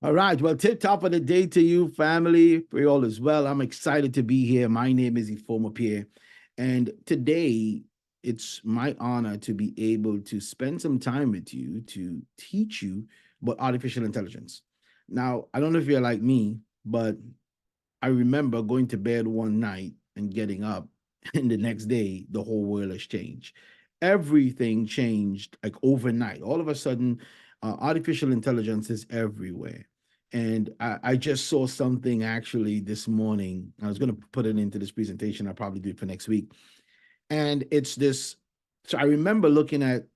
All right. Well, tip top of the day to you, family. Pray all is well. I'm excited to be here. My name is Ifoma Pierre. And today, it's my honor to be able to spend some time with you to teach you about artificial intelligence. Now, I don't know if you're like me, but I remember going to bed one night and getting up, and the next day, the whole world has changed. Everything changed like overnight. All of a sudden, artificial intelligence is everywhere. And I just saw something actually this morning. I was going to put it into this presentation. I'll probably do it for next week. And it's this. So I remember looking at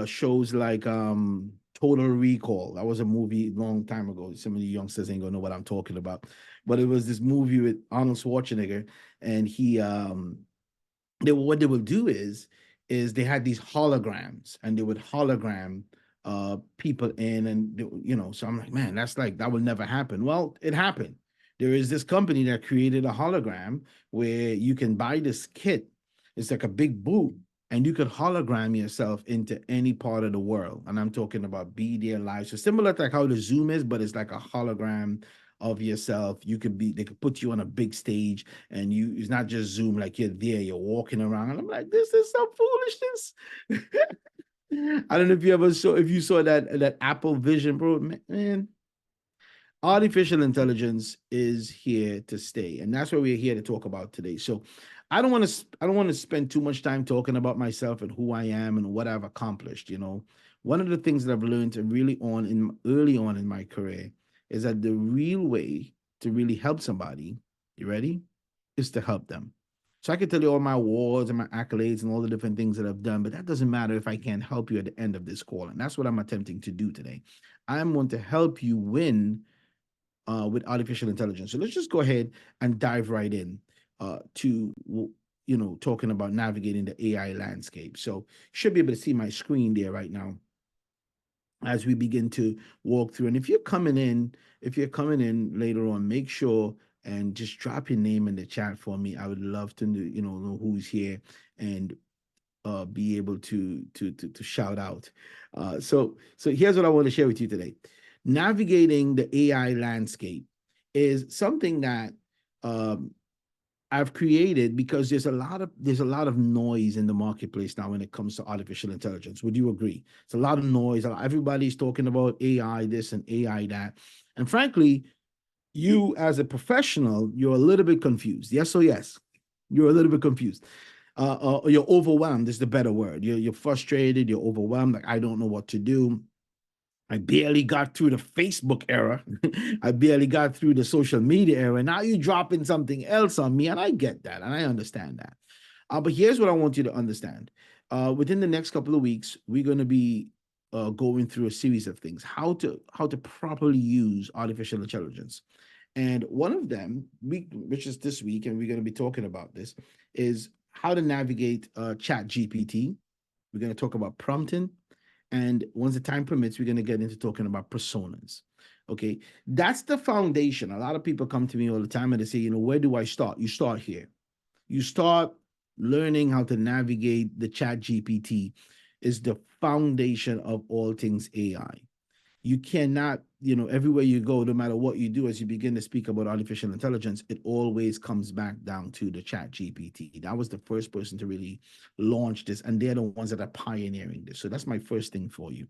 shows like Total Recall. That was a movie a long time ago. Some of the youngsters ain't gonna know what I'm talking about. But it was this movie with Arnold Schwarzenegger, and what they would do is they had these holograms, and they would hologram people in, and so I'm like, man, that's like that will never happen. Well, it happened. There is this company that created a hologram where you can buy this kit. It's like a big boot, and you could hologram yourself into any part of the world. And I'm talking about be there live. So similar to like how the Zoom is, but it's like a hologram of yourself. They could put you on a big stage, and it's not just Zoom, like you're there, you're walking around. And I'm like, this is some foolishness. I don't know if you saw that Apple Vision, bro. Man, artificial intelligence is here to stay, and that's what we're here to talk about today. So I don't want to spend too much time talking about myself and who I am and what I've accomplished. One of the things that I've learned early on in my career is that the real way to really help somebody, you ready, is to help them. So I can tell you all my awards and my accolades and all the different things that I've done, but that doesn't matter if I can't help you at the end of this call. And that's what I'm attempting to do today. I'm going to help you win with artificial intelligence. So let's just go ahead and dive right in to talking about navigating the AI landscape. So you should be able to see my screen there right now as we begin to walk through. And if you're coming in later on, make sure and just drop your name in the chat for me. I would love to know who's here and be able to shout out. So here's what I want to share with you today. Navigating the AI landscape is something that um, I've created because there's a lot of noise in the marketplace now when it comes to artificial intelligence. Would you agree? It's a lot of noise. Everybody's talking about AI this and AI that, and frankly, you as a professional, you're a little bit confused. Yes or yes, you're a little bit confused. You're overwhelmed is the better word. You're frustrated. You're overwhelmed. Like I don't know what to do. I barely got through the Facebook era. I barely got through the social media era. Now you're dropping something else on me, and I get that, and I understand that. But here's what I want you to understand. Within the next couple of weeks, we're going to be going through a series of things, how to properly use artificial intelligence. And one of them, which is this week, and we're going to be talking about this, is how to navigate Chat GPT. We're going to talk about prompting. And once the time permits, we're going to get into talking about personas. Okay. That's the foundation. A lot of people come to me all the time and they say, where do I start? You start here. You start learning how to navigate the Chat GPT is the foundation of all things AI. You cannot, everywhere you go, no matter what you do, as you begin to speak about artificial intelligence, it always comes back down to the Chat GPT. That was the first person to really launch this, and they're the ones that are pioneering this. So that's my first thing for you.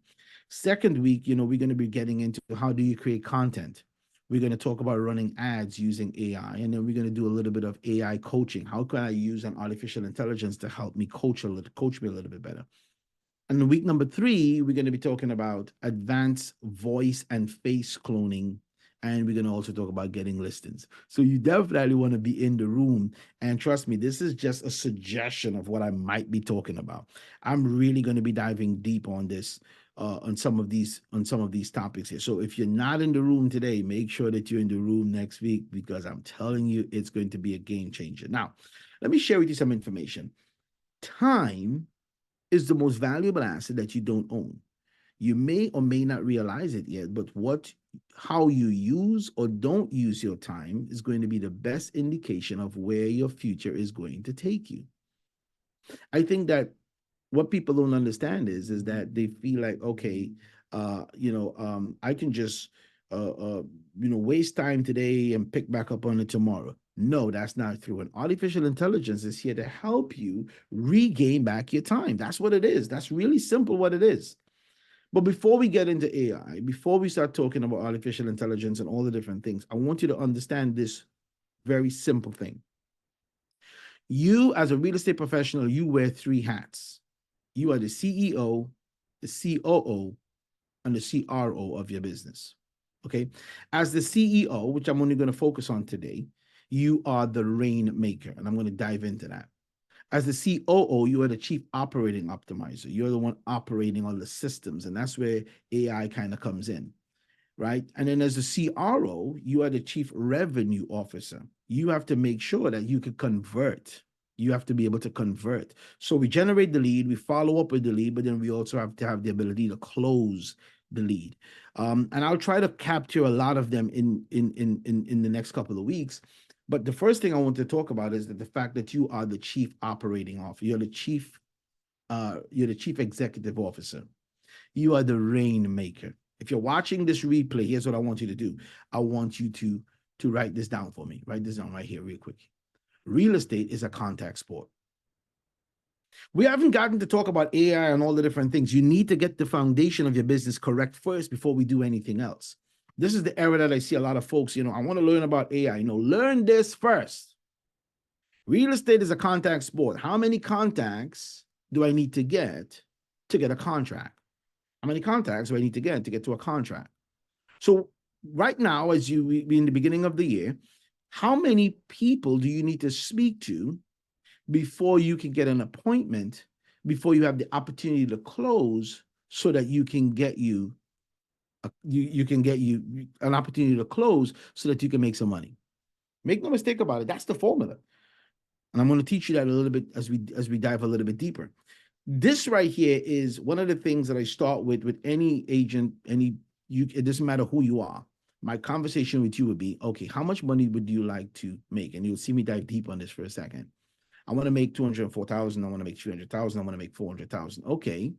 Second week, we're going to be getting into how do you create content. We're going to talk about running ads using AI, and then we're going to do a little bit of AI coaching. How can I use an artificial intelligence to help me coach me a little bit better? And in week number 3, we're going to be talking about advanced voice and face cloning. And we're going to also talk about getting listings. So you definitely want to be in the room. And trust me, this is just a suggestion of what I might be talking about. I'm really going to be diving deep on this, on some of these topics here. So if you're not in the room today, make sure that you're in the room next week, because I'm telling you, it's going to be a game changer. Now, let me share with you some information. Time is the most valuable asset that you don't own. You may or may not realize it yet, but how you use or don't use your time is going to be the best indication of where your future is going to take you. I think that what people don't understand is that they feel like, okay, I can just waste time today and pick back up on it tomorrow. No, that's not true. And artificial intelligence is here to help you regain back your time. That's what it is. That's really simple what it is. But before we get into AI, before we start talking about artificial intelligence and all the different things, I want you to understand this very simple thing. You, as a real estate professional, you wear three hats. You are the CEO, the COO, and the CRO of your business. Okay. As the CEO, which I'm only going to focus on today, you are the rainmaker, and I'm going to dive into that. As the COO, you are the chief operating optimizer. You're the one operating all the systems, and that's where AI kind of comes in, right? And then as the CRO, you are the chief revenue officer. You have to make sure that you can convert. You have to be able to convert. So we generate the lead, we follow up with the lead, but then we also have to have the ability to close the lead. And I'll try to capture a lot of them in the next couple of weeks. But the first thing I want to talk about is that the fact that you are the chief operating officer, you're the chief executive officer. You are the rainmaker. If you're watching this replay, here's what I want you to do. I want you to write this down for me. Write this down right here real quick. Real estate is a contact sport. We haven't gotten to talk about AI and all the different things. You need to get the foundation of your business correct first before we do anything else. This is the era that I see a lot of folks, I want to learn about AI. Learn this first. Real estate is a contact sport. How many contacts do I need to get a contract? How many contacts do I need to get to a contract? So right now, as you be in the beginning of the year, how many people do you need to speak to before you can get an appointment, before you have the opportunity to close, so that you can get an opportunity to close so that you can make some money? Make no mistake about it. That's the formula. And I'm going to teach you that a little bit as we dive a little bit deeper. This right here is one of the things that I start with any agent, it doesn't matter who you are. My conversation with you would be, okay, how much money would you like to make? And you'll see me dive deep on this for a second. I want to make 204,000. I want to make 300,000. I want to make 400,000. Okay.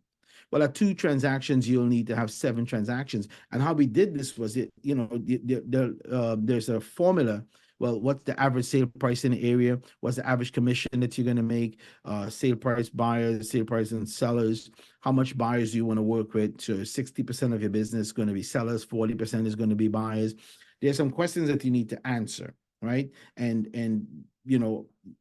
Well, at 2 transactions, you'll need to have 7 transactions. And how we did this was there's a formula. Well, what's the average sale price in the area? What's the average commission that you're going to make? Sale price buyers, sale price and sellers. How much buyers do you want to work with? So 60% of your business is going to be sellers, 40% is going to be buyers. There's some questions that you need to answer, right? And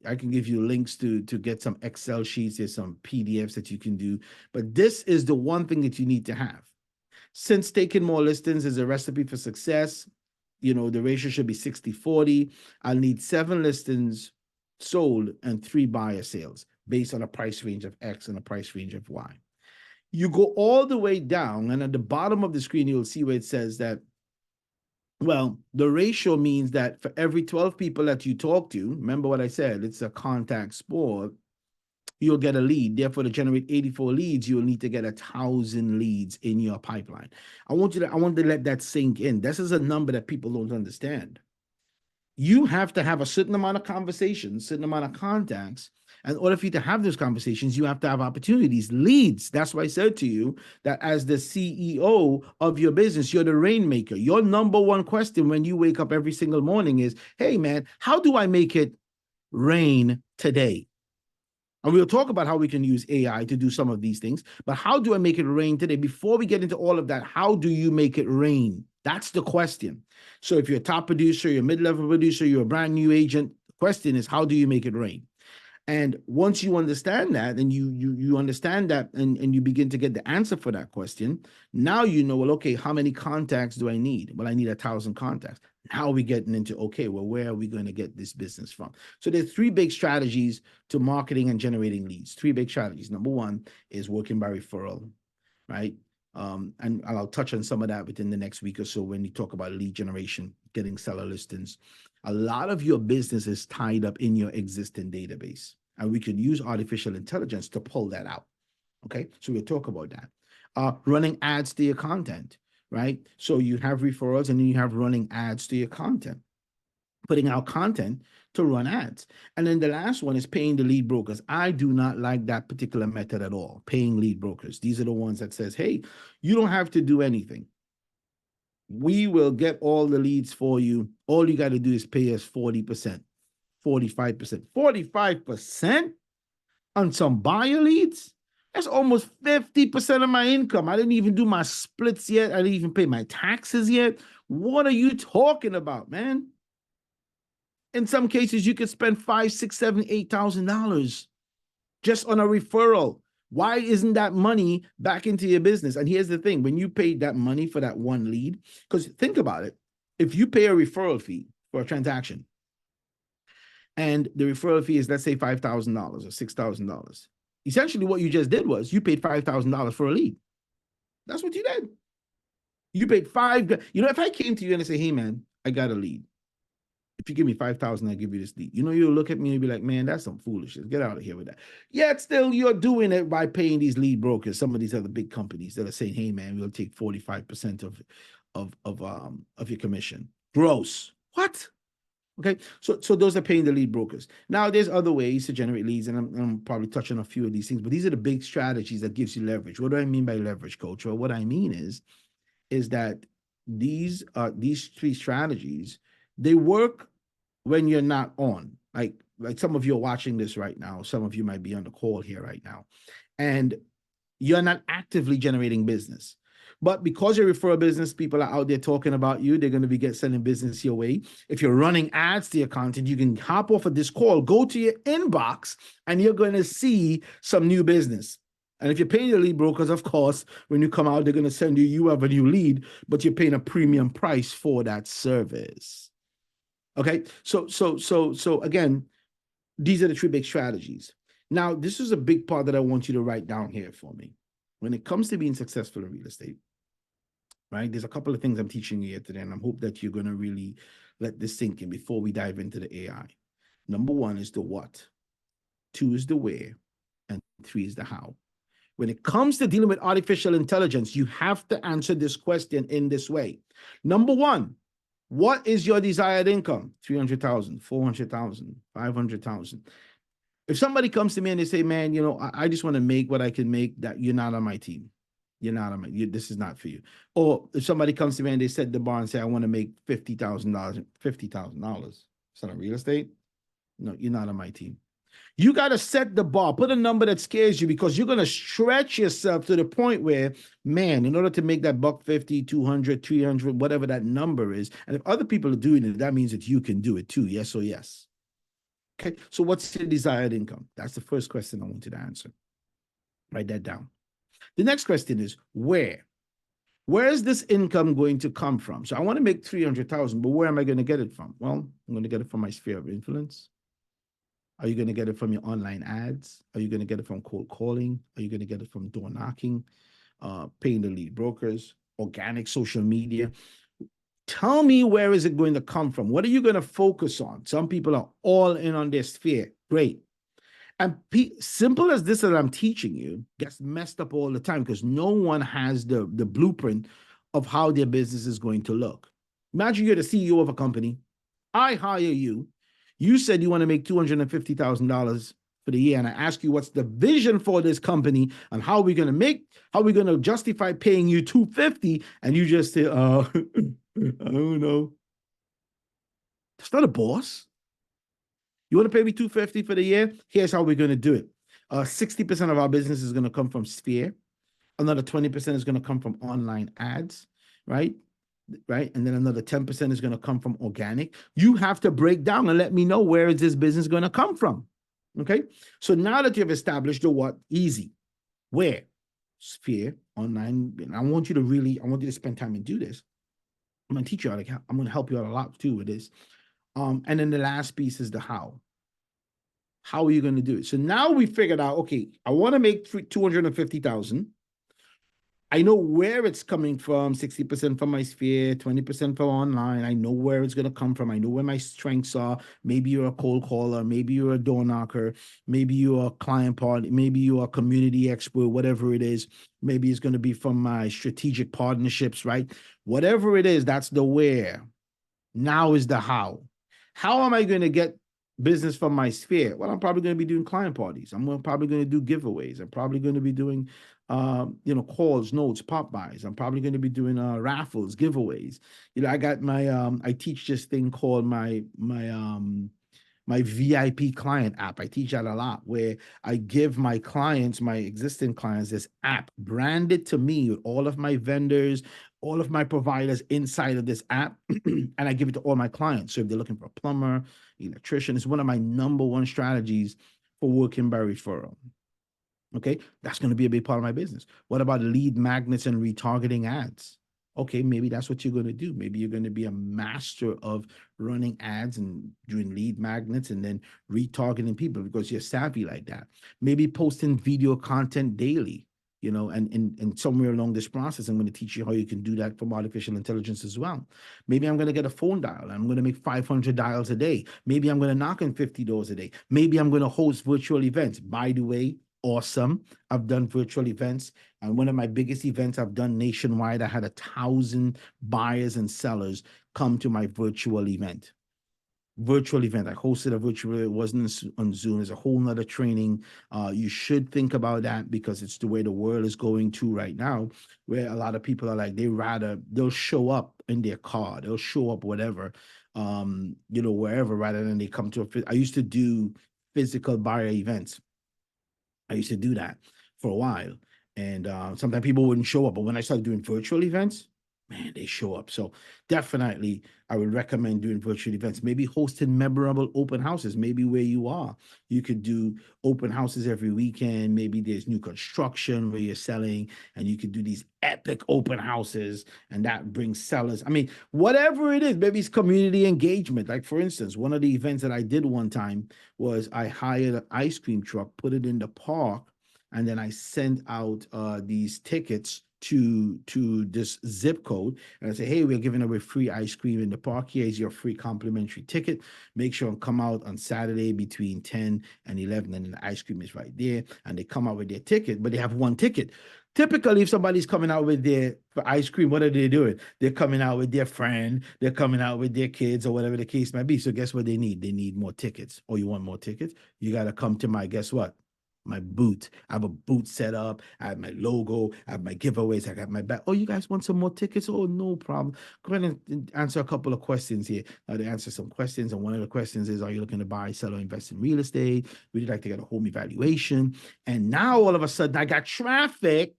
I can give you links to get some Excel sheets. There's some PDFs that you can do. But this is the one thing that you need to have. Since taking more listings is a recipe for success, the ratio should be 60-40. I'll need 7 listings sold and 3 buyer sales based on a price range of X and a price range of Y. You go all the way down, and at the bottom of the screen, you'll see where it says that, well, the ratio means that for every 12 people that you talk to, remember what I said, it's a contact sport, you'll get a lead. Therefore, to generate 84 leads, you'll need to get 1,000 leads in your pipeline. I want to let that sink in. This is a number that people don't understand. You have to have a certain amount of conversations, certain amount of contacts. And in order for you to have those conversations, you have to have opportunities, leads. That's why I said to you that as the CEO of your business, you're the rainmaker. Your number one question when you wake up every single morning is, hey, man, how do I make it rain today? And we'll talk about how we can use AI to do some of these things. But how do I make it rain today? Before we get into all of that, how do you make it rain? That's the question. So if you're a top producer, you're a mid-level producer, you're a brand new agent, the question is, how do you make it rain? And once you understand that, and you understand that, and you begin to get the answer for that question, now you know, well, okay, how many contacts do I need? Well, I need 1,000 contacts. Now we're getting into, okay, well, where are we going to get this business from? So there's 3 big strategies to marketing and generating leads. 3 big strategies. Number 1 is working by referral, right? And I'll touch on some of that within the next week or so when we talk about lead generation, getting seller listings. A lot of your business is tied up in your existing database, and we can use artificial intelligence to pull that out. Okay, so we'll talk about that. Running ads to your content, right? So you have referrals and then you have running ads to your content, putting out content to run ads. And then the last one is paying the lead brokers. I do not like that particular method at all, paying lead brokers. These are the ones that says, hey, you don't have to do anything. We will get all the leads for you. All you got to do is pay us 40%, 45%, 45% on some buyer leads. That's almost 50% of my income. I didn't even do my splits yet. I didn't even pay my taxes yet. What are you talking about, man? In some cases, you could spend $5, $6, $7, $8,000 just on a referral. Why isn't that money back into your business? And here's the thing: when you pay that money for that one lead, because think about it, if you pay a referral fee for a transaction, and the referral fee is, let's say, $5,000 or $6,000, essentially what you just did was you paid $5,000 for a lead. That's what you did. You paid if I came to you and I say, hey man, I got a lead. If you give me 5,000, I give you this lead. You'll look at me and be like, man, that's some foolishness. Get out of here with that. Yet still you're doing it by paying these lead brokers, some of these other big companies that are saying, hey man, we'll take 45% of your commission. Gross. What? Okay, so those are paying the lead brokers. Now, there's other ways to generate leads, and I'm probably touching on a few of these things, but these are the big strategies that gives you leverage. What do I mean by leverage, coach? Well, what I mean is that these three strategies, they work when you're not on. Like some of you are watching this right now. Some of you might be on the call here right now, and you're not actively generating business. But because you're a referral business, people are out there talking about you. They're going to be sending business your way. If you're running ads to your content, you can hop off of this call, go to your inbox, and you're going to see some new business. And if you're paying the lead brokers, of course, when you come out, they're going to send you have a new lead, but you're paying a premium price for that service. Okay, so again, these are the three big strategies. Now, this is a big part that I want you to write down here for me. When it comes to being successful in real estate, right? There's a couple of things I'm teaching you here today, and I hope that you're going to really let this sink in before we dive into the AI. Number one is the what, two is the where, and three is the how. When it comes to dealing with artificial intelligence, you have to answer this question in this way. Number one, what is your desired income? 300,000, 400,000, 500,000. If somebody comes to me and they say, man, I just want to make what I can make, that you're not on my team. You're not on my, this is not for you. Or if somebody comes to me and they set the bar and say, I want to make $50,000, $50,000. Is that on real estate? No, you're not on my team. You got to set the bar, put a number that scares you, because you're going to stretch yourself to the point where, man, in order to make that $150, 200, 300, whatever that number is, and if other people are doing it, that means that you can do it too. Yes or yes. Okay, so what's your desired income? That's the first question I wanted to answer. Write that down. The next question is where? Where is this income going to come from? So I want to make 300,000, but where am I going to get it from? Well, I'm going to get it from my sphere of influence. Are you going to get it from your online ads? Are you going to get it from cold calling? Are you going to get it from door knocking, paying the lead brokers, organic social media? Tell me, where is it going to come from? What are you going to focus on? Some people are all in on their sphere. Great. And simple as this that I'm teaching you gets messed up all the time because no one has the blueprint of how their business is going to look. Imagine you're the CEO of a company. I hire you. You said you want to make $250,000 for the year, and I ask you what's the vision for this company and how we're going to justify paying you $250, and you just say, I don't know. That's not a boss. You want to pay me $250 for the year? Here's how we're going to do it. 60% of our business is going to come from Sphere. Another 20% is going to come from online ads, right? Right. And then another 10% is going to come from organic. You have to break down and let me know, where is this business going to come from? Okay. So now that you've established the what, easy. Where? Sphere, online. And I want you to spend time and do this. I'm going to teach you I'm going to help you out a lot too with this. And then the last piece is the how. How are you going to do it? So now we figured out, okay, I want to make 250,000. I know where it's coming from, 60% from my sphere, 20% from online. I know where it's going to come from. I know where my strengths are. Maybe you're a cold caller. Maybe you're a door knocker. Maybe you're a client party. Maybe you're a community expert, whatever it is. Maybe it's going to be from my strategic partnerships, right? Whatever it is, that's the where. Now is the how. How am I going to get business from my sphere? Well, I'm probably going to be doing client parties. I'm probably going to do giveaways. I'm probably going to be doing calls, notes, pop buys. I'm probably going to be doing raffles, giveaways. I got my I teach this thing called my VIP client app. I teach that a lot, where I give my clients, my existing clients, this app branded to me with all of my vendors, all of my providers inside of this app, and I give it to all my clients. So if they're looking for a plumber, electrician, it's one of my number one strategies for working by referral. Okay, that's going to be a big part of my business. What about lead magnets and retargeting ads? Okay, maybe that's what you're going to do. Maybe you're going to be a master of running ads and doing lead magnets and then retargeting people because you're savvy like that. Maybe posting video content daily, and somewhere along this process, I'm going to teach you how you can do that from artificial intelligence as well. Maybe I'm going to get a phone dial. I'm going to make 500 dials a day. Maybe I'm going to knock on 50 doors a day. Maybe I'm going to host virtual events. By the way, awesome. I've done virtual events, and one of my biggest events I've done nationwide, I had 1,000 buyers and sellers come to my virtual event. I hosted a virtual, it wasn't on Zoom. It's a whole nother training. You should think about that because it's the way the world is going to right now, where a lot of people are like, they'll show up in their car, they'll show up whatever, wherever, rather than they come to I used to do physical buyer events. I used to do that for a while. And sometimes people wouldn't show up. But when I started doing virtual events, man, they show up. So definitely, I would recommend doing virtual events. Maybe hosting memorable open houses. Maybe where you are, you could do open houses every weekend. Maybe there's new construction where you're selling, and you could do these epic open houses, and that brings sellers. I mean, whatever it is, maybe it's community engagement. Like, for instance, one of the events that I did one time was I hired an ice cream truck, put it in the park, and then I sent out these tickets to this zip code, and I say, hey, we're giving away free ice cream in the park. Here's your free complimentary ticket. Make sure and come out on Saturday between 10 and 11, and then the ice cream is right there. And they come out with their ticket, but they have one ticket. Typically, if somebody's coming out with their for ice cream, what are they doing? They're coming out with their friend, they're coming out with their kids, or whatever the case might be. So guess what they need? They need more tickets. Oh, you want more tickets? You got to come to guess what? My booth. I have a booth set up. I have my logo. I have my giveaways. I got my back. Oh, you guys want some more tickets? Oh, no problem. Go ahead and answer a couple of questions here. They answer some questions. And one of the questions is, are you looking to buy, sell, or invest in real estate? Would you like to get a home evaluation? And now all of a sudden I got traffic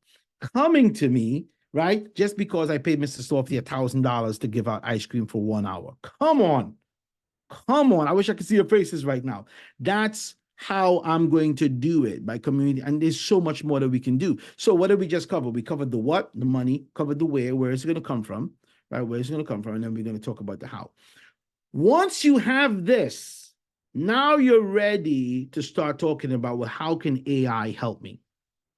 coming to me, right? Just because I paid Mr. Softy $1,000 to give out ice cream for 1 hour. Come on. I wish I could see your faces right now. That's how I'm going to do it, by community. And there's so much more that we can do. So what did we just cover? We covered the what, the money, covered the where it's going to come from, right? Where it's going to come from. And then we're going to talk about the how. Once you have this, now you're ready to start talking about, well, how can AI help me?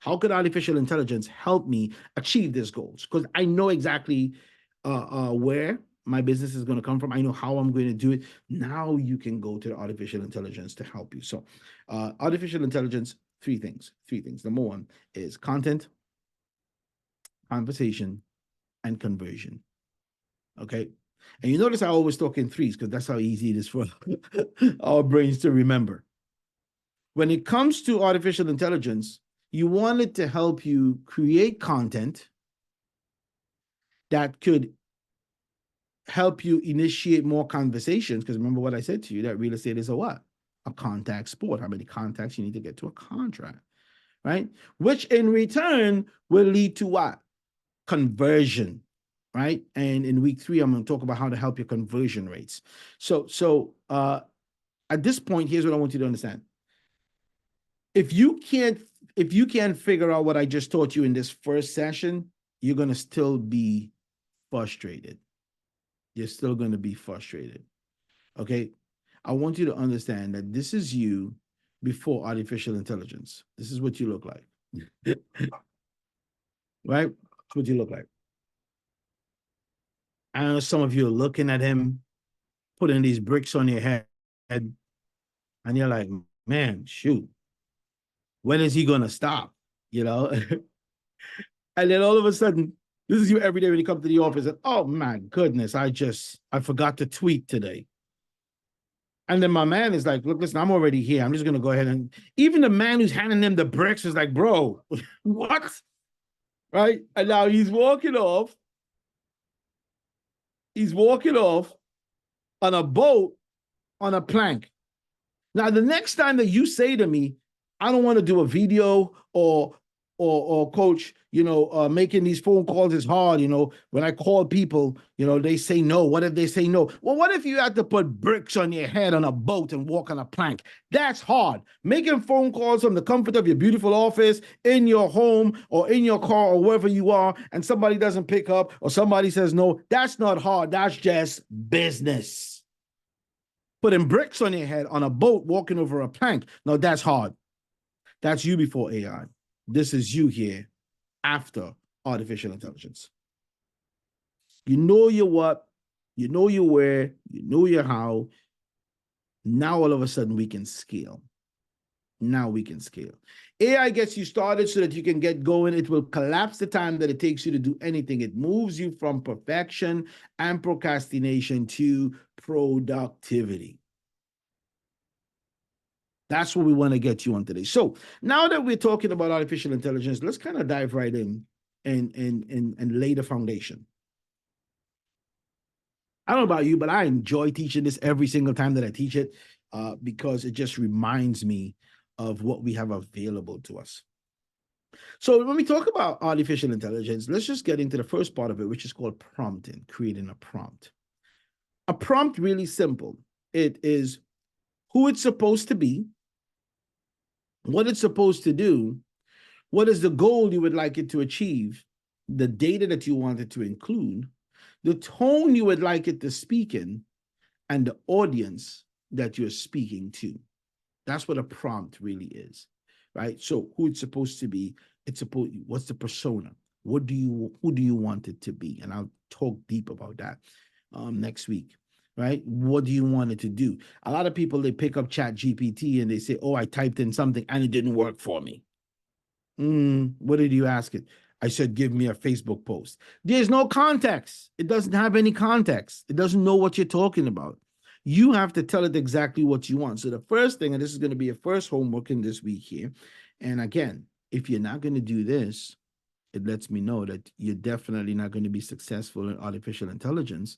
How could artificial intelligence help me achieve these goals? Because I know exactly where my business is going to come from. I know how I'm going to do it. Now you can go to the artificial intelligence to help you. So artificial intelligence, three things. Number one is content, conversation, and conversion. Okay. And you notice I always talk in threes because that's how easy it is for our brains to remember. When it comes to artificial intelligence, you want it to help you create content that could help you initiate more conversations. Because remember what I said to you, that real estate is a what? A contact sport. How many contacts you need to get to a contract, right? Which in return will lead to what? Conversion, right? And in week 3, I'm going to talk about how to help your conversion rates. So at this point, here's what I want you to understand. If you can't figure out what I just taught you in this first session, you're going to still be frustrated. You're still going to be frustrated. Okay. I want you to understand that this is you before artificial intelligence. This is what you look like. Right? That's what you look like. I know some of you are looking at him, putting these bricks on your head, and you're like, man, shoot, when is he going to stop? You know? And then all of a sudden, this is you every day when you come to the office, and oh my goodness, I forgot to tweet today. And then my man is like, look, listen, I'm already here. I'm just going to go ahead and even the man who's handing them the bricks is like, bro, what? right? And now he's walking off. He's walking off on a boat on a plank. Now, the next time that you say to me, I don't want to do a video or coach, making these phone calls is hard. When I call people, they say no. What if they say no? Well, what if you had to put bricks on your head on a boat and walk on a plank? That's hard. Making phone calls from the comfort of your beautiful office, in your home, or in your car, or wherever you are, and somebody doesn't pick up or somebody says no, that's not hard. That's just business. Putting bricks on your head on a boat walking over a plank. No, that's hard. That's you before AI. This is you here after artificial intelligence. You know your what, you know your where, you know your how. Now all of a sudden we can scale. Now we can scale. AI gets you started so that you can get going. It will collapse the time that it takes you to do anything. It moves you from perfection and procrastination to productivity. That's what we want to get you on today. So now that we're talking about artificial intelligence, let's kind of dive right in and lay the foundation. I don't know about you, but I enjoy teaching this every single time that I teach it because it just reminds me of what we have available to us. So when we talk about artificial intelligence, let's just get into the first part of it, which is called prompting, creating a prompt. A prompt, really simple. It is who it's supposed to be, what it's supposed to do, what is the goal you would like it to achieve, the data that you want it to include, the tone you would like it to speak in, and the audience that you're speaking to. That's what a prompt really is, right? So who it's supposed to be, what's the persona? Who do you want it to be? And I'll talk deep about that next week. Right? What do you want it to do? A lot of people, they pick up Chat GPT and they say, oh, I typed in something and it didn't work for me. What did you ask it? I said, give me a Facebook post. There's no context. It doesn't have any context. It doesn't know what you're talking about. You have to tell it exactly what you want. So the first thing, and this is going to be a first homework in this week here. And again, if you're not going to do this, it lets me know that you're definitely not going to be successful in artificial intelligence,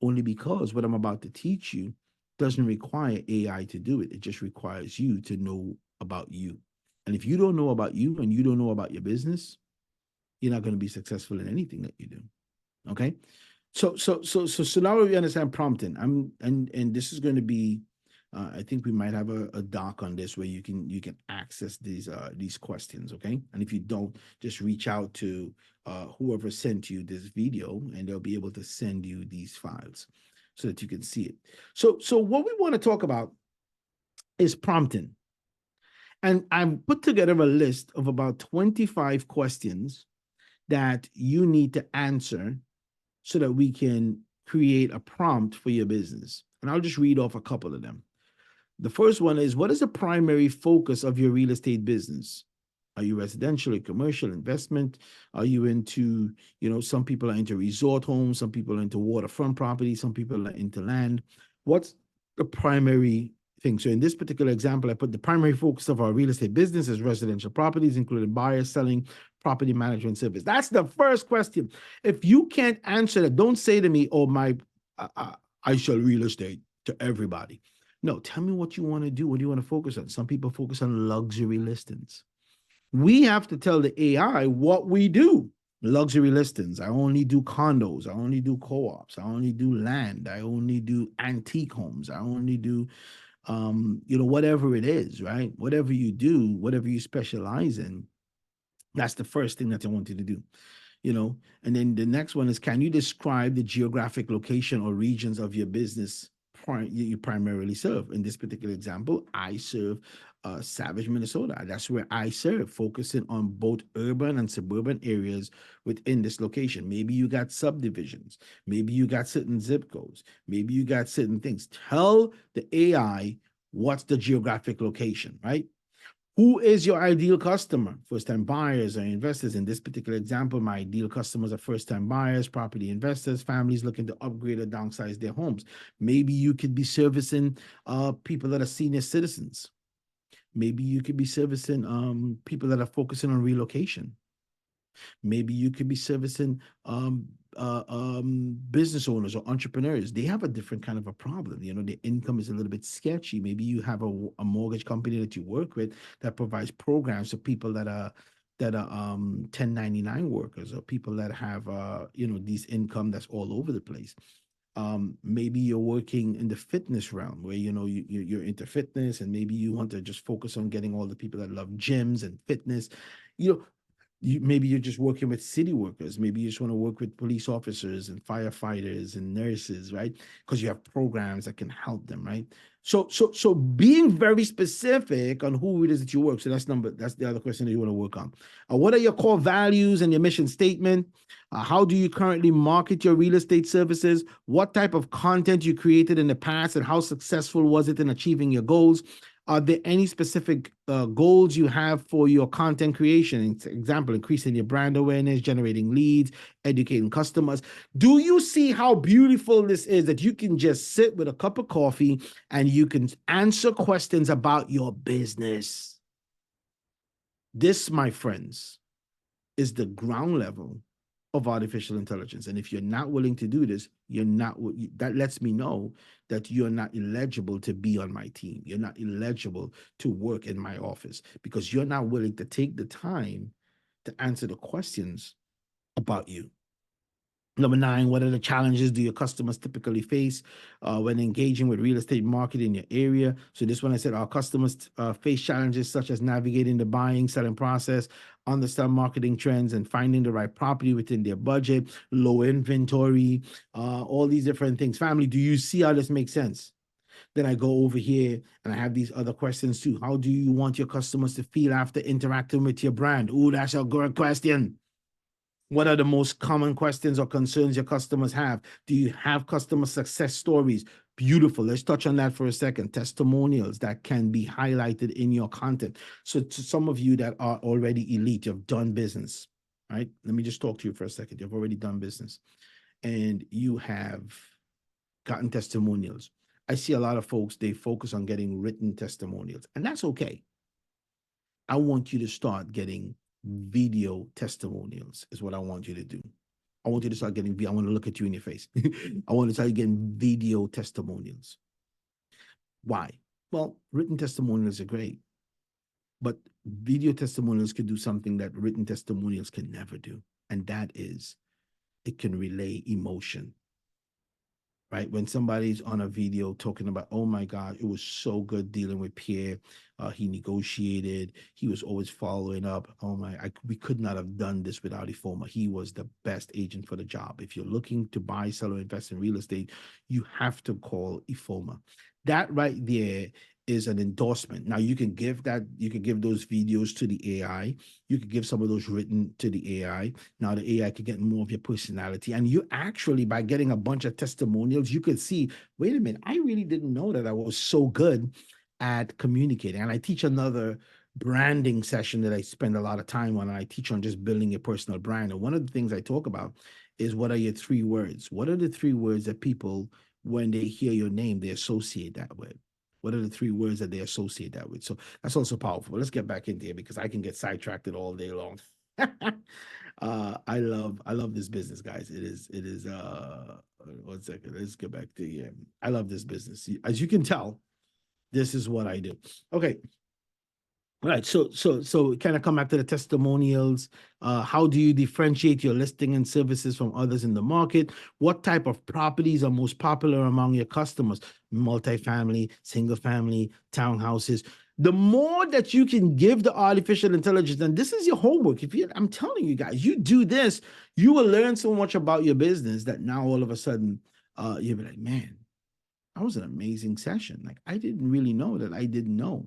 only because what I'm about to teach you doesn't require AI to do it. It just requires you to know about you. And if you don't know about you and you don't know about your business, you're not going to be successful in anything that you do. Okay. So now we understand prompting. And this is going to be, I think we might have a doc on this where you can access these questions. Okay. And if you don't, just reach out to whoever sent you this video and they'll be able to send you these files so that you can see it. So what we want to talk about is prompting. And I've put together a list of about 25 questions that you need to answer so that we can create a prompt for your business. And I'll just read off a couple of them. The first one is, what is the primary focus of your real estate business? Are you residential or commercial investment? Are you into, some people are into resort homes, some people are into waterfront property, some people are into land. What's the primary thing? So in this particular example, I put the primary focus of our real estate business is residential properties, including buyers, selling, property management service. That's the first question. If you can't answer that, don't say to me, oh, I sell real estate to everybody. No, tell me what you want to do. What do you want to focus on? Some people focus on luxury listings. We have to tell the AI what we do. Luxury listings. I only do condos. I only do co-ops. I only do land. I only do antique homes. I only do, whatever it is, right? Whatever you do, whatever you specialize in, that's the first thing that I want you to do. And then the next one is, can you describe the geographic location or regions of your business you primarily serve? In this particular example, I serve Savage, Minnesota. That's where I serve, focusing on both urban and suburban areas within this location. Maybe you got subdivisions. Maybe you got certain zip codes. Maybe you got certain things. Tell the AI what's the geographic location, right? Who is your ideal customer? First-time buyers or investors. In this particular example, my ideal customers are first-time buyers, property investors, families looking to upgrade or downsize their homes. Maybe you could be servicing people that are senior citizens. Maybe you could be servicing people that are focusing on relocation. Maybe you could be servicing business owners or entrepreneurs. They have a different kind of a problem. You know, their income is a little bit sketchy. Maybe you have a mortgage company that you work with that provides programs for people that are 1099 workers, or people that have these income that's all over the place. Maybe you're working in the fitness realm where you're into fitness, and maybe you want to just focus on getting all the people that love gyms and fitness. you know maybe you're just working with city workers. Maybe you just want to work with police officers and firefighters and nurses, right? Because you have programs that can help them, right? So being very specific on who it is that you work. So that's the other question that you want to work on. What are your core values and your mission statement? How do you currently market your real estate services? What type of content you created in the past, and how successful was it in achieving your goals? Are there any specific goals you have for your content creation? Example, increasing your brand awareness, generating leads, educating customers. Do you see how beautiful this is, that you can just sit with a cup of coffee and you can answer questions about your business? This, my friends, is the ground level of artificial intelligence. And if you're not willing to do this, that lets me know that you're not eligible to be on my team. You're not eligible to work in my office, because you're not willing to take the time to answer the questions about you. Number 9, what are the challenges do your customers typically face when engaging with real estate market in your area? So this one, I said our customers face challenges such as navigating the buying, selling process, understand marketing trends, and finding the right property within their budget, low inventory, all these different things. Family, do you see how this makes sense? Then I go over here and I have these other questions too. How do you want your customers to feel after interacting with your brand? Ooh, that's a good question. What are the most common questions or concerns your customers have? Do you have customer success stories? Beautiful. Let's touch on that for a second. Testimonials that can be highlighted in your content. So to some of you that are already elite, you've done business, right? Let me just talk to you for a second. You've already done business and you have gotten testimonials. I see a lot of folks, they focus on getting written testimonials, and that's okay. I want you to start getting video testimonials, is what I want you to do. I want you to start getting, I want to look at you in your face. I want to start getting video testimonials. Why? Well, written testimonials are great, but video testimonials can do something that written testimonials can never do. And that is, it can relay emotion. Right? When somebody's on a video talking about, oh my God, it was so good dealing with Pierre. He negotiated. He was always following up. Oh my, we could not have done this without Ifoma. He was the best agent for the job. If you're looking to buy, sell, or invest in real estate, you have to call Ifoma. That right there is an endorsement. Now you can give those videos to the AI. You could give some of those written to the AI. Now the AI can get more of your personality. And you actually, by getting a bunch of testimonials, you could see, wait a minute, I really didn't know that I was so good at communicating. And I teach another branding session that I spend a lot of time on. And I teach on just building a personal brand. And one of the things I talk about is, what are your 3 words? What are the 3 words that people, when they hear your name, they associate that with? What are the 3 words that they associate that with? So that's also powerful. But let's get back into here, because I can get sidetracked all day long. I love this business, guys. It is 1 second. Let's get back to here. I love this business. As you can tell, this is what I do. Okay. Right. So kind of come back to the testimonials. How do you differentiate your listing and services from others in the market? What type of properties are most popular among your customers? Multifamily, single family, townhouses. The more that you can give the artificial intelligence, and this is your homework. I'm telling you guys, you do this, you will learn so much about your business that now all of a sudden, you'll be like, man, that was an amazing session. Like, I didn't really know that I didn't know.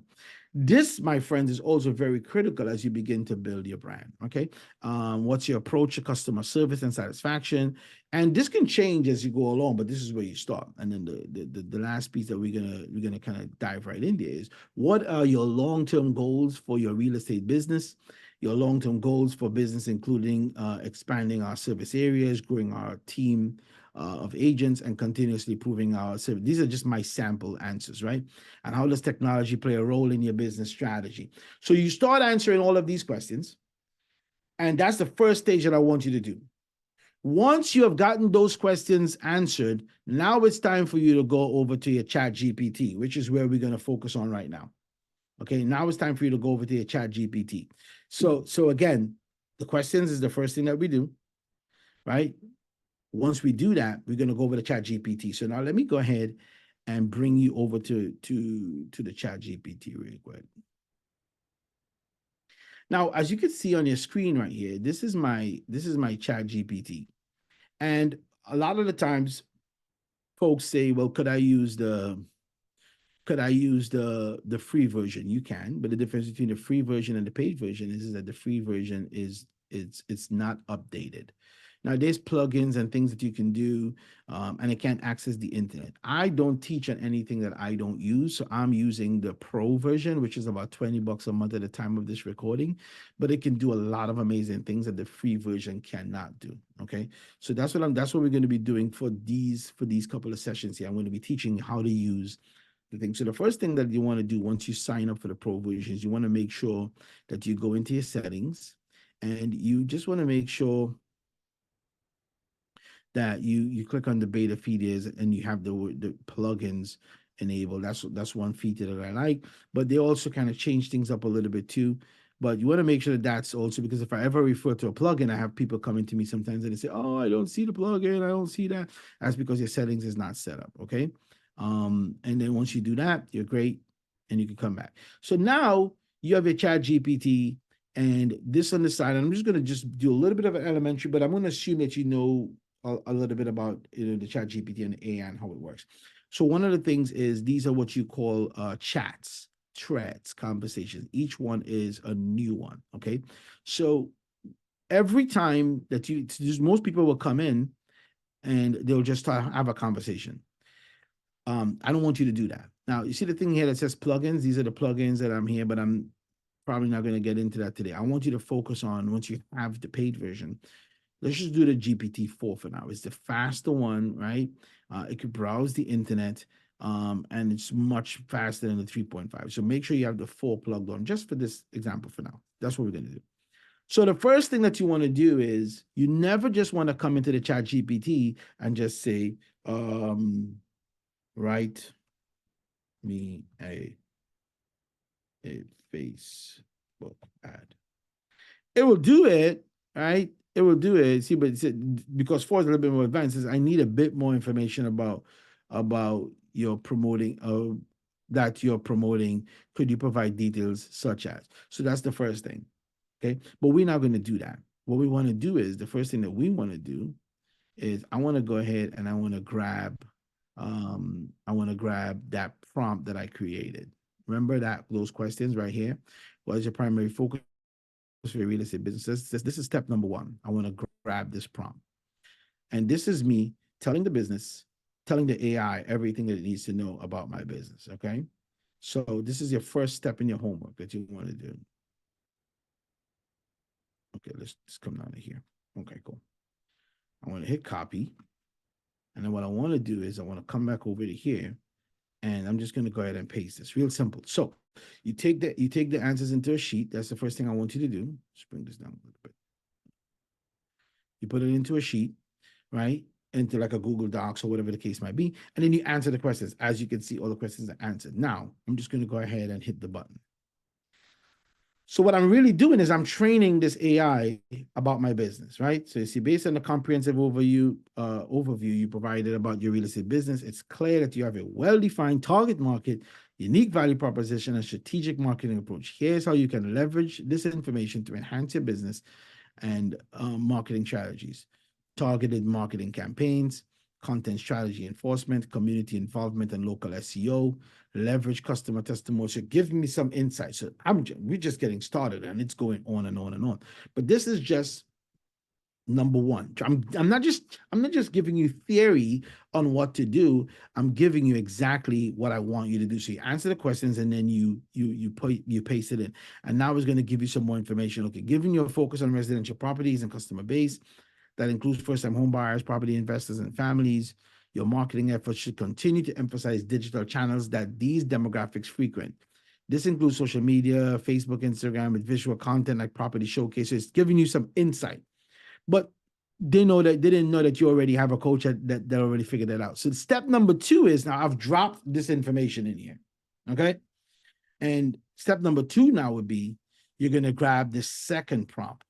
This, my friends, is also very critical as you begin to build your brand. Okay. What's your approach to customer service and satisfaction? And this can change as you go along, but this is where you start. And then the last piece that we're gonna kind of dive right in there is, what are your long-term goals for your real estate business? Your long-term goals for business, including expanding our service areas, growing our team of agents, and continuously improving our service. These are just my sample answers, right? And how does technology play a role in your business strategy? So you start answering all of these questions, And that's the first stage that I want you to do. Once you have gotten those questions answered, now it's time for you to go over to your Chat GPT, which is where we're going to focus on right now. Okay, now it's time for you to go over to your Chat GPT. So again, the questions is the first thing that we do, right? Once we do that, we're going to go over to Chat GPT. So now let me go ahead and bring you over to the Chat GPT real quick. Now, as you can see on your screen right here, this is my Chat GPT. And a lot of the times folks say, well, could I use the free version? You can, but the difference between the free version and the paid version is that the free version is it's not updated. Now there's plugins and things that you can do, and it can't access the internet. I don't teach on anything that I don't use, so I'm using the pro version, which is about $20 a month at the time of this recording, but it can do a lot of amazing things that the free version cannot do. Okay, so that's what we're going to be doing for these couple of sessions here. I'm going to be teaching how to use the thing. So the first thing that you want to do once you sign up for the pro version is you want to make sure that you go into your settings, and you just want to make sure that you click on the beta features and you have the plugins enabled. That's one feature that I like, but they also kind of change things up a little bit too. But you want to make sure that that's also, because if I ever refer to a plugin, I have people coming to me sometimes and they say, "Oh, I don't see the plugin. I don't see that." That's because your settings is not set up. Okay. And then once you do that, you're great, and you can come back. So now you have your Chat GPT, and this on the side. And I'm just going to do a little bit of an elementary, but I'm going to assume that you know a little bit about the Chat GPT and AI and how it works. So one of the things is these are what you call chats, threads, conversations. Each one is a new one. Okay, so every time that most people will come in and they'll just have a conversation. I don't want you to do that. Now, you see the thing here that says plugins? These are the plugins that I'm here, but I'm probably not going to get into that today. I want you to focus on, once you have the paid version, let's just do the GPT-4 for now. It's the faster one, right? It could browse the internet, and it's much faster than the 3.5. So make sure you have the 4 plugged on, just for this example for now. That's what we're going to do. So the first thing that you want to do is you never just want to come into the Chat GPT and just say, write me a Facebook ad. It will do it, right? It will do it. See, but because 4 is a little bit more advanced, I need a bit more information about your promoting that you're promoting. Could you provide details such as? So that's the first thing. Okay. But we're not going to do that. What we want to do is, the first thing that we want to do is, I want to go ahead and I want to grab that prompt that I created. Remember those questions right here? What is your primary focus for your real estate business? This is step number 1. I want to grab this prompt. And this is me telling the AI everything that it needs to know about my business. Okay. So this is your first step in your homework that you want to do. Okay, let's come down to here. Okay, cool. I want to hit copy. And then what I want to do is I want to come back over to here, and I'm just going to go ahead and paste this. Real simple. So you take the answers into a sheet. That's the first thing I want you to do. Just bring this down a little bit. You put it into a sheet, right? Into like a Google Docs or whatever the case might be. And then you answer the questions. As you can see, all the questions are answered. Now, I'm just going to go ahead and hit the button. So what I'm really doing is I'm training this AI about my business, right? So you see, based on the comprehensive overview you provided about your real estate business, it's clear that you have a well-defined target market, unique value proposition, and strategic marketing approach. Here's how you can leverage this information to enhance your business and marketing strategies: targeted marketing campaigns, content strategy enforcement, community involvement, and local SEO, leverage customer testimonials. So give me some insights. So we're just getting started, and it's going on and on and on. But this is just number 1. I'm not just giving you theory on what to do. I'm giving you exactly what I want you to do. So you answer the questions, and then you paste it in. And now it's going to give you some more information. Okay, giving you a focus on residential properties and customer base. That includes first-time home buyers, property investors, and families. Your marketing efforts should continue to emphasize digital channels that these demographics frequent. This includes social media, Facebook, Instagram, with visual content like property showcases. It's giving you some insight. But they didn't know that you already have a coach that already figured that out. So step number 2 is, now I've dropped this information in here. Okay. And step number 2 now would be, you're going to grab the second prompt.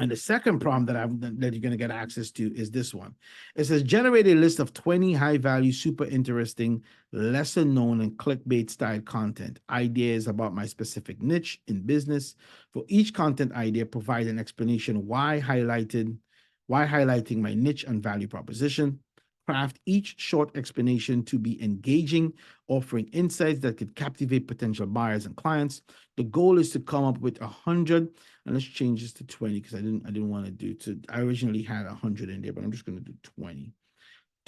And the second prompt that you're going to get access to is this one. It says, generate a list of 20 high value, super interesting, lesser known and clickbait style content ideas about my specific niche in business. For each content idea, provide an explanation why highlighting my niche and value proposition. Craft each short explanation to be engaging, offering insights that could captivate potential buyers and clients. The goal is to come up with 100, and let's change this to 20 because I didn't want to do I originally had 100 in there, but I'm just going to do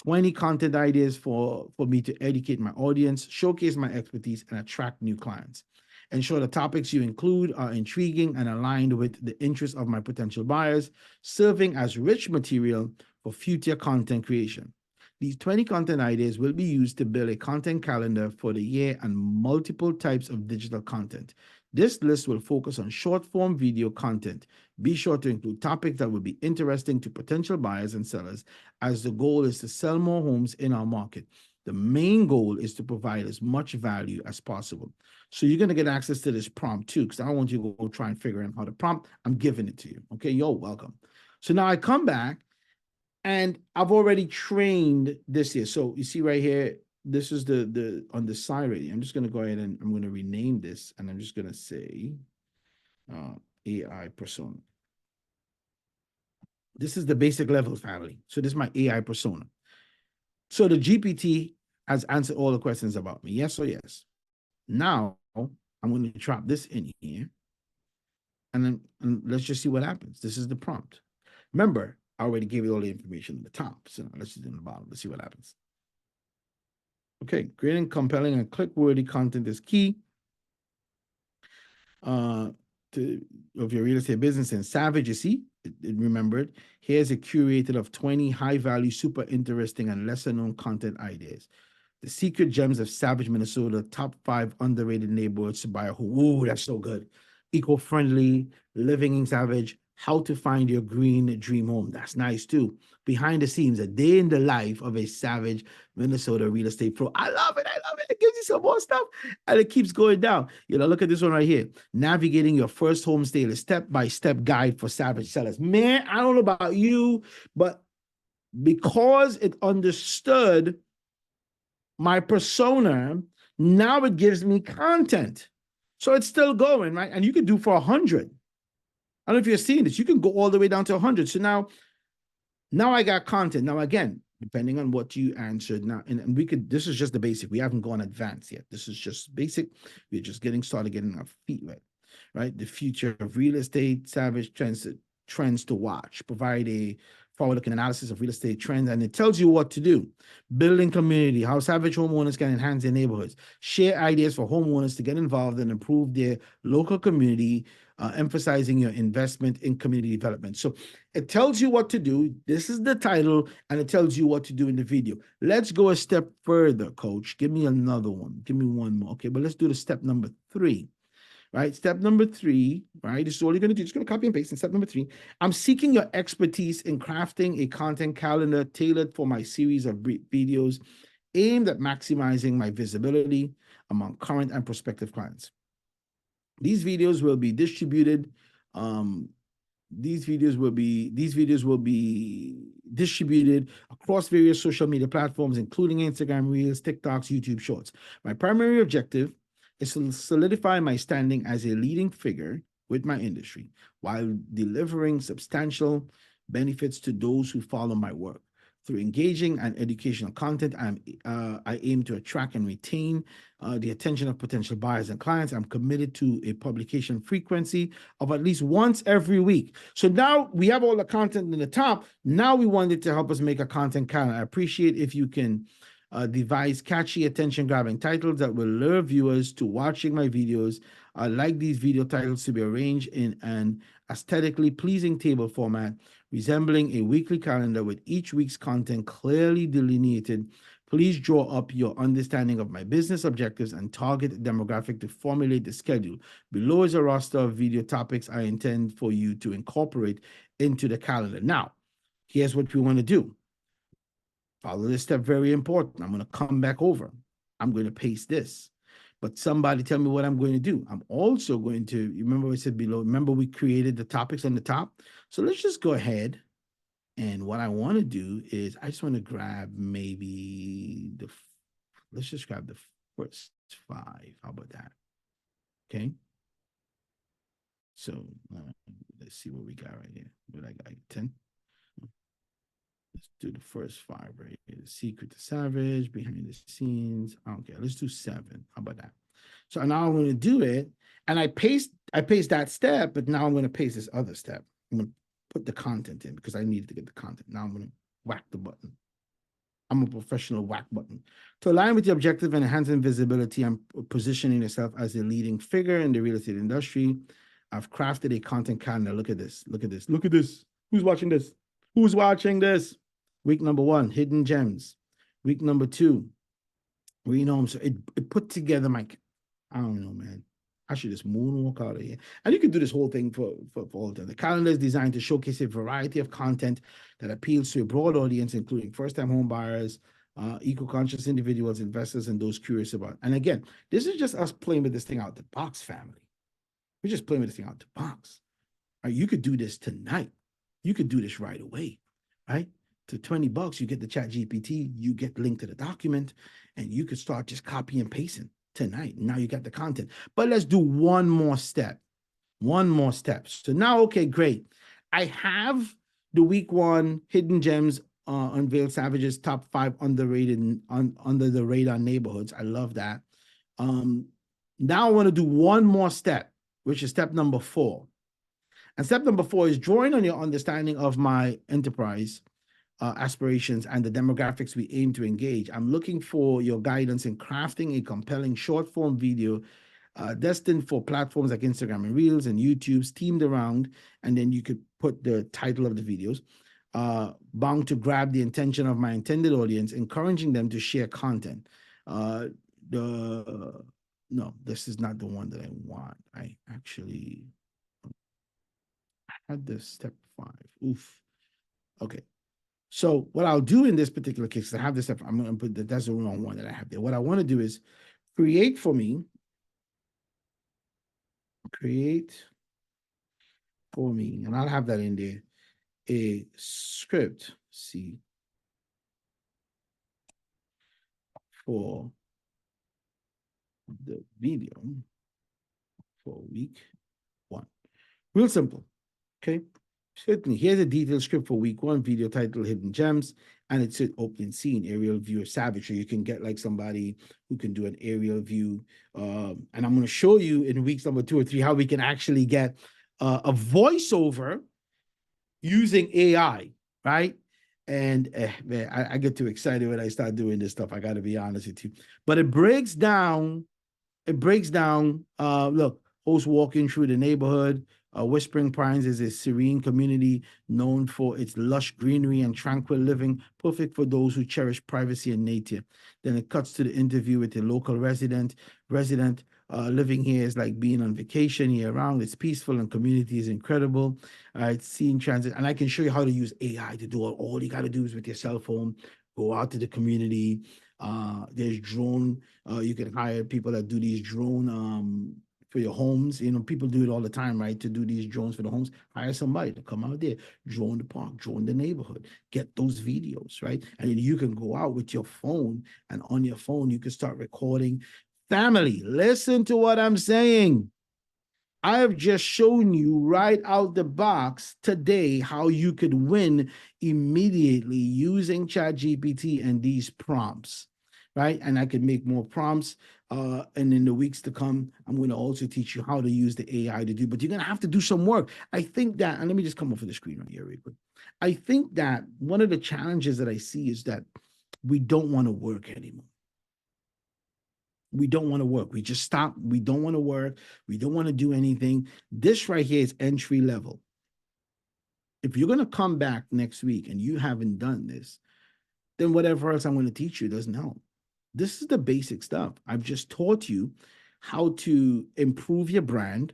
20 content ideas for me to educate my audience, showcase my expertise, and attract new clients. Ensure the topics you include are intriguing and aligned with the interests of my potential buyers, serving as rich material for future content creation. These 20 content ideas will be used to build a content calendar for the year and multiple types of digital content. This list will focus on short-form video content. Be sure to include topics that will be interesting to potential buyers and sellers, as the goal is to sell more homes in our market. The main goal is to provide as much value as possible. So you're going to get access to this prompt too, because I don't want you to go try and figure out how to prompt. I'm giving it to you. Okay, you're welcome. So now I come back, and I've already trained this here. So you see right here, this is the on the side right here. I'm just going to go ahead and I'm going to rename this, and I'm just going to say AI persona. This is the basic level family. So this is my AI persona. So the GPT has answered all the questions about me. Yes or yes. Now I'm going to drop this in here, and let's just see what happens. This is the prompt. Remember, I already gave you all the information at the top. So let's just do the bottom. Let's see what happens. Okay, creating compelling and click-worthy content is key of your real estate business. And Savage, you see, it remembered, here's a curated of 20 high-value, super interesting, and lesser-known content ideas. The secret gems of Savage, Minnesota, top 5 underrated neighborhoods to buy a home. Ooh, that's so good. Eco-friendly, living in Savage, how to find your green dream home. That's nice too. Behind the scenes, a day in the life of a Savage, Minnesota real estate pro. I love it. I love it. It gives you some more stuff, and it keeps going down. Look at this one right here. Navigating your first home sale, a step-by-step guide for Savage sellers. Man, I don't know about you, but because it understood my persona, now it gives me content. So it's still going, right? And you can do for 100. I don't know if you're seeing this. You can go all the way down to 100. So now I got content. Now, again, depending on what you answered now, and this is just the basic. We haven't gone advanced yet. This is just basic. We're just getting started, getting our feet wet, right? The future of real estate, Savage trends to watch, provide a forward-looking analysis of real estate trends, and it tells you what to do. Building community, how Savage homeowners can enhance their neighborhoods. Share ideas for homeowners to get involved and improve their local community, emphasizing your investment in community development. So it tells you what to do. This is the title, and it tells you what to do in the video. Let's go a step further, coach. Give me another one. Give me one more. Okay, but let's do the step number 3. Right? Step number 3, right? This is all you're going to do. Just going to copy and paste. In step number 3, I'm seeking your expertise in crafting a content calendar tailored for my series of videos aimed at maximizing my visibility among current and prospective clients. These videos will be distributed. These videos will be distributed across various social media platforms, including Instagram Reels, TikToks, YouTube Shorts. My primary objective is to solidify my standing as a leading figure with my industry while delivering substantial benefits to those who follow my work. Through engaging and educational content, I aim to attract and retain the attention of potential buyers and clients. I'm committed to a publication frequency of at least once every week. So now we have all the content in the top. Now we wanted to help us make a content calendar. I appreciate if you can devise catchy, attention-grabbing titles that will lure viewers to watching my videos. I like these video titles to be arranged in an aesthetically pleasing table format, resembling a weekly calendar with each week's content clearly delineated Please draw up your understanding of my business objectives and target demographic to formulate the schedule. Below is a roster of video topics I intend for you to incorporate into the calendar. Now, here's what we want to do. Follow this step, very important. I'm going to come back over. I'm going to paste this. But somebody tell me what I'm going to do. I'm also going to, remember I said below, remember we created the topics on the top? So let's just go ahead. And what I want to do is I just want to grab maybe let's just grab the first 5. How about that? Okay. So let's see what we got right here. What I got, 10. Let's do the first 5 right here. The secret to savage, behind the scenes. Okay, let's do 7. How about that? So now I'm going to do it, and I paste that step, but now I'm going to paste this other step. I'm going to put the content in because I needed to get the content. Now I'm going to whack the button. I'm a professional whack button. To align with the objective and enhancing visibility, I'm positioning yourself as a leading figure in the real estate industry. I've crafted a content calendar. Look at this. Look at this. Look at this. Who's watching this? Who's watching this? Week number 1, hidden gems. Week number 2, so it put together my, I don't know, man. I should just moonwalk out of here. And you can do this whole thing for all the time. The calendar is designed to showcase a variety of content that appeals to a broad audience, including first-time home buyers, eco-conscious individuals, investors, and those curious about. And again, this is just us playing with this thing out the box, family. We're just playing with this thing out the box. Right? You could do this tonight. You could do this right away, right? To $20, you get the Chat GPT, you get linked to the document, and you could start just copy and pasting tonight. Now you got the content. But let's do one more step. One more step. So now, okay, great. I have the week 1 hidden gems, unveiled savages, top 5 underrated under the radar neighborhoods. I love that. Now I want to do one more step, which is step number 4. And step number 4 is drawing on your understanding of my enterprise aspirations and the demographics we aim to engage. I'm looking for your guidance in crafting a compelling short form video destined for platforms like Instagram and Reels and YouTube's teamed around, and then you could put the title of the videos, bound to grab the attention of my intended audience, encouraging them to share content. No, this is not the one that I want. I actually had this step 5. Oof. Okay. So what I'll do in this particular case, I have this step, I'm going to put that, that's the wrong one that I have there. What I want to do is create for me, and I'll have that in there, a script, see, for the video for week 1. Real simple, okay? Certainly, here's a detailed script for week 1, video title Hidden Gems, and it's an opening scene, aerial view of Savage. So you can get like somebody who can do an aerial view. And I'm going to show you in weeks number 2 or 3 how we can actually get a voiceover using AI, right? And man, I get too excited when I start doing this stuff. I got to be honest with you. But it breaks down, look, host walking through the neighborhood. Whispering Pines is a serene community known for its lush greenery and tranquil living, perfect for those who cherish privacy and nature. Then it cuts to the interview with a local resident. Living here is like being on vacation year-round. It's peaceful and community is incredible. It's seeing transit, and I can show you how to use AI to do it. All you got to do is with your cell phone, go out to the community. There's drone. You can hire people that do these drone for your homes. You know, people do it all the time, right? To do these drones for the homes. Hire somebody to come out there, drone the park, drone the neighborhood, get those videos, right? And then you can go out with your phone, and on your phone, you can start recording. Family, listen to what I'm saying. I have just shown you right out the box today how you could win immediately using Chat GPT and these prompts, right? And I could make more prompts. And in the weeks to come, I'm going to also teach you how to use the AI to do, but you're going to have to do some work. I think that, and let me just come off of the screen right here real quick. I think that one of the challenges that I see is that we don't want to work anymore. We don't want to work. We just stop. We don't want to work. We don't want to do anything. This right here is entry level. If you're going to come back next week and you haven't done this, then whatever else I'm going to teach you doesn't help. This is the basic stuff. I've just taught you how to improve your brand,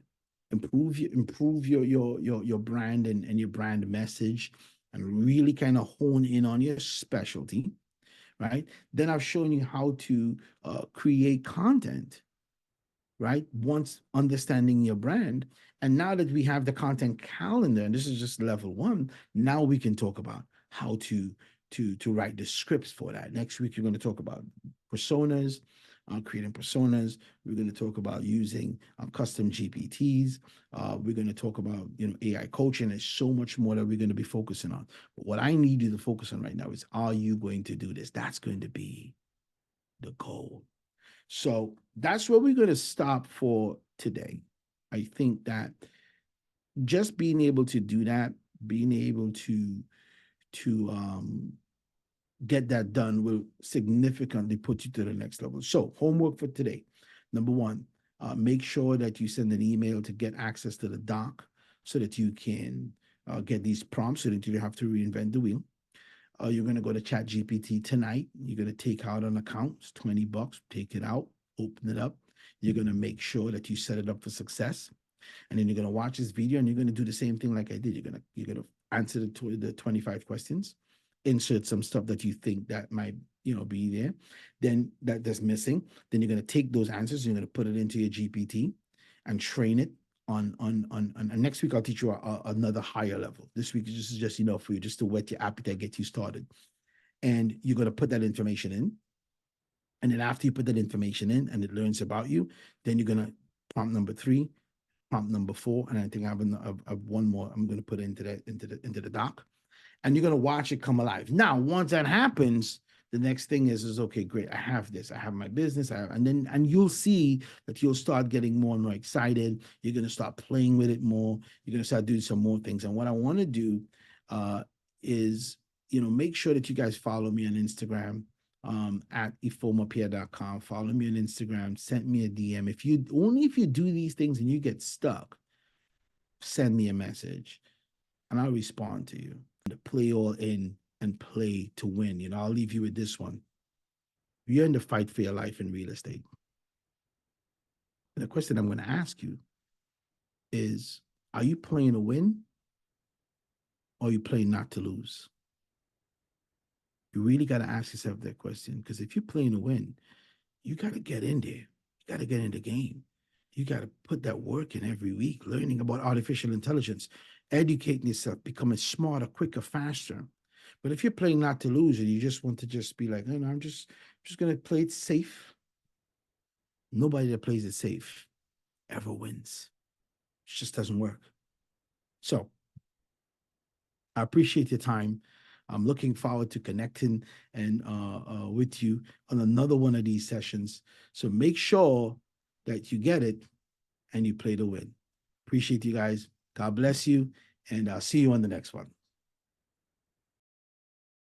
improve your brand and your brand message, and really kind of hone in on your specialty, right? Then I've shown you how to create content, right? Once understanding your brand. And now that we have the content calendar, and this is just level one, now we can talk about how to write the scripts for that. Next week, you're going to talk about personas, creating personas. We're going to talk about using custom GPTs. We're going to talk about AI coaching. There's so much more that we're going to be focusing on. But what I need you to focus on right now is, are you going to do this? That's going to be the goal. So that's where we're going to stop for today. I think that just being able to do that, being able to get that done will significantly put you to the next level. So homework for today. Number one, make sure that you send an email to get access to the doc so that you can get these prompts so that you don't have to reinvent the wheel. You're going to go to Chat GPT tonight. You're going to take out an account. It's $20. Take it out, open it up. You're going to make sure that you set it up for success. And then you're going to watch this video and you're going to do the same thing like I did. You're going to answer the 25 questions, insert some stuff that you think that might be there, then that's missing. Then you're going to take those answers, you're going to put it into your GPT and train it on and next week I'll teach you another higher level. This week this is just enough for you, just to whet your appetite, get you started. And you're going to put that information in. And then after you put that information in and it learns about you, then you're going to prompt number 3, prompt number 4, and I think I have one more I'm going to put into the doc, and you're going to watch it come alive. Now, once that happens, the next thing is okay, great. I have this. I have my business. And you'll see that you'll start getting more and more excited. You're going to start playing with it more. You're going to start doing some more things. And what I want to do is, make sure that you guys follow me on Instagram at ifomapia.com. Follow me on Instagram. Send me a DM. If you do these things and you get stuck, send me a message and I'll respond to you. To play all in and play to win. I'll leave you with this one. You're in the fight for your life in real estate. And the question I'm going to ask you is, are you playing to win or are you playing not to lose? You really got to ask yourself that question, because if you're playing to win, you got to get in there. You got to get in the game. You got to put that work in every week, learning about artificial intelligence, educating yourself, becoming smarter, quicker, faster. But if you're playing not to lose and you just want to just be like, I'm just going to play it safe. Nobody that plays it safe ever wins. It just doesn't work. So I appreciate your time. I'm looking forward to connecting and with you on another one of these sessions. So make sure that you get it and you play to win. Appreciate you guys. God bless you. And I'll see you on the next one.